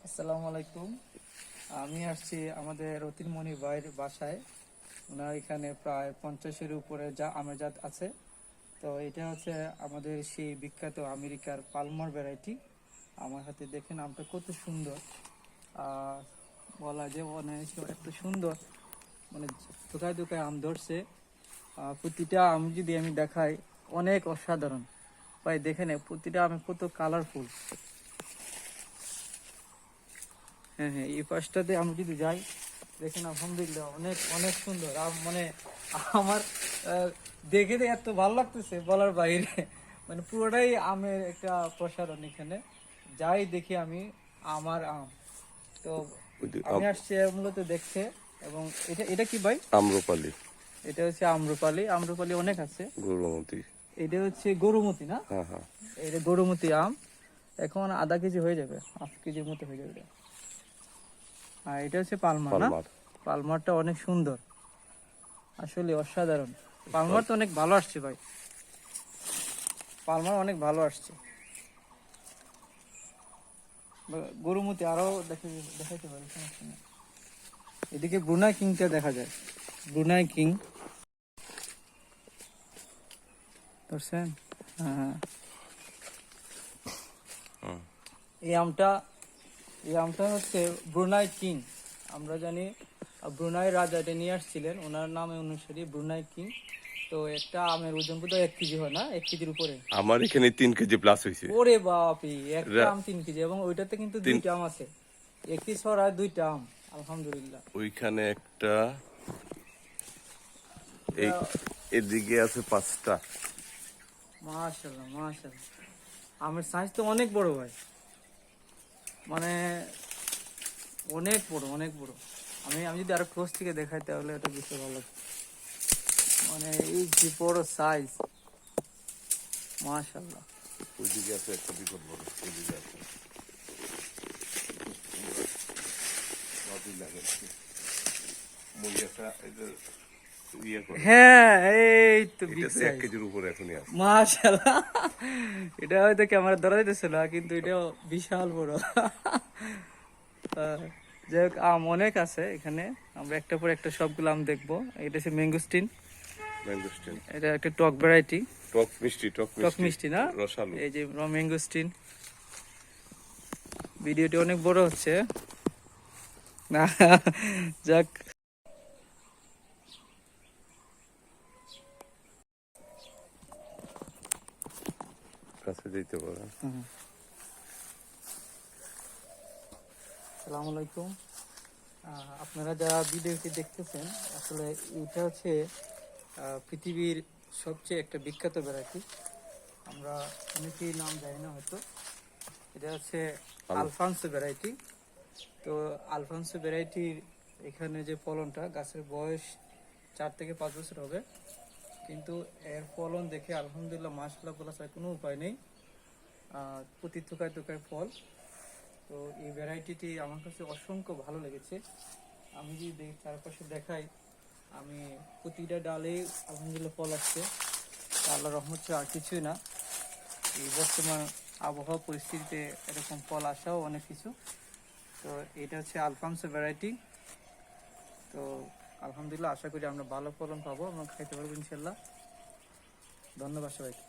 আসসালামু আলাইকুম। আমি আসছি আমাদের রতিনমণি ভাইয়ের বাসায়। ওনার এখানে প্রায় 50-এর উপরে আমের জাত আছে। তো এটা হচ্ছে আমাদের সেই বিখ্যাত আমেরিকার পালমার ভ্যারাইটি। আমার হাতে দেখেন আমটা কত সুন্দর, আহ, বলা যে এত সুন্দর, মানে দোকায় দোকায় আম ধরছে। প্রতিটা আম যদি আমি দেখাই, অনেক অসাধারণ ভাই। দেখেন প্রতিটা আমে কত কালারফুল। হ্যাঁ হ্যাঁ, এই পাশটাতে আমি যদি যাই, দেখেন আলহামদুলিল্লাহ অনেক অনেক সুন্দর আম। মানে আমার দেখে এত ভালো লাগতেছে বলার বাইরে। মানে পুরোটাই আমের একটা প্রসারণ এখানে। যাই দেখি আমি আমার আম। তো আমি আসছি মূলত দেখতে। এবং এটা এটা কি ভাই? আম্রপালি। এটা হচ্ছে আম্রপালি। আম্রপালি অনেক আছে। গরুমতি। এটা হচ্ছে গরুমতি না? হ্যাঁ হ্যাঁ, এটা গরুমতি আম। এখন আধা কেজি হয়ে যাবে, হাফ কেজির মতো হয়ে যাবে। আর এটা হচ্ছে পালমার না? পালমার। পালমারটা অনেক সুন্দর, আসলে অসাধারণ। পালমার তো অনেক ভালো আসছে ভাই, পালমার অনেক ভালো আসছে। গরুমতি আরো দেখাইতে পারি, সমস্যা নেই। এদিকে ব্রুনাই কিংটা দেখা যায়, ব্রুনাই কিং ধরছেন। হ্যাঁ, এই আমটা এই আমটা হচ্ছে ব্রুনাই কিং। আমরা জানি ব্রুনাই রাজা এটা নিয়ে আসছিলেন, ওনার নামে অনুসারে ব্রুনাই কিং। তো একটা আমের ওজন বোধহয় 1 কেজি হয় না, 1 কেজির উপরে। আমার এখানে 3 কেজি প্লাস হয়েছে। ওরে বাপি, একটা আম 3 কেজি, এবং ওইটাতে কিন্তু 2টা আম আছে। একটি ছড়ায় 2টা আম, আলহামদুলিল্লাহ। ওইখানে একটা, এই এদিকে আছে 5টা। মাশাআল্লাহ মাশাআল্লাহ, আমের সাইজ তো অনেক বড় ভাই, মানে অনেক বড় অনেক বড়। আমি আমি যদি আরো ক্লোজ থেকে দেখাই তাহলে এটা বুঝতে ভালো লাগবে। মানে এই যে বড় সাইজ, মাশাআল্লাহ। ওইদিকে আছে একটা বিপদ বড়, ওইদিকে আছে হ্যাঁ, এই তো বিগ এটা 1 সাইজ, কেজির উপরে এখনই আছে। মাশাআল্লাহ। এটা হয়তো ক্যামেরা ধরা দিতেছিল না, কিন্তু এটাও বিশাল বড়। যাই হোক, আম অনেক আছে এখানে। আমরা একটা পর একটা সবগুলো আম দেখবো। এটা হচ্ছে ম্যাঙ্গোস্টিন। ম্যাঙ্গোস্টিন এটা একটা টক ভ্যারাইটি, টক মিষ্টি, টক মিষ্টি না? রসালো। এই যে ম্যাঙ্গোস্টিন। ভিডিওটি অনেক বড় হচ্ছে না, যাক। কাছে যেতে পারে। আসসালামু আলাইকুম। আপনারা যারা ভিডিওটি দেখতেছেন, আসলে এটা হচ্ছে পৃথিবীর সবচেয়ে একটা বিখ্যাত ভ্যারাইটি। আমরা অনেকেই নাম জানি না হয়তো। এটা হচ্ছে আলফানসো ভ্যারাইটি। তো আলফানসো ভ্যারাইটির এখানে যে ফলনটা, গাছের বয়স 4 থেকে 5 বছর হবে, কিন্তু এর ফলন দেখে আলহামদুলিল্লাহ মাশাআল্লাহ বলা ছাড়া কোনো উপায় নেই। প্রতি থোকায় থোকায় ফল। তো এই ভ্যারাইটিটি আমার কাছে অসংখ্য ভালো লেগেছে। আমি যদি চারপাশে দেখাই, আমি প্রতিটা ডালে আলহামদুলিল্লাহ ফল আসছে। আল্লাহর রহমত ছাড়া আর কিছুই না। এই বর্তমান আবহাওয়া পরিস্থিতিতে এরকম ফল আসাও অনেক কিছু। তো এটা হচ্ছে আলফানসো ভ্যারাইটি। তো আলহামদুলিল্লাহ, আশা করি আমরা ভালো ফলন পাবো, আমরা খাইতে পারবো ইনশাল্লাহ। ধন্যবাদ সবাইকে।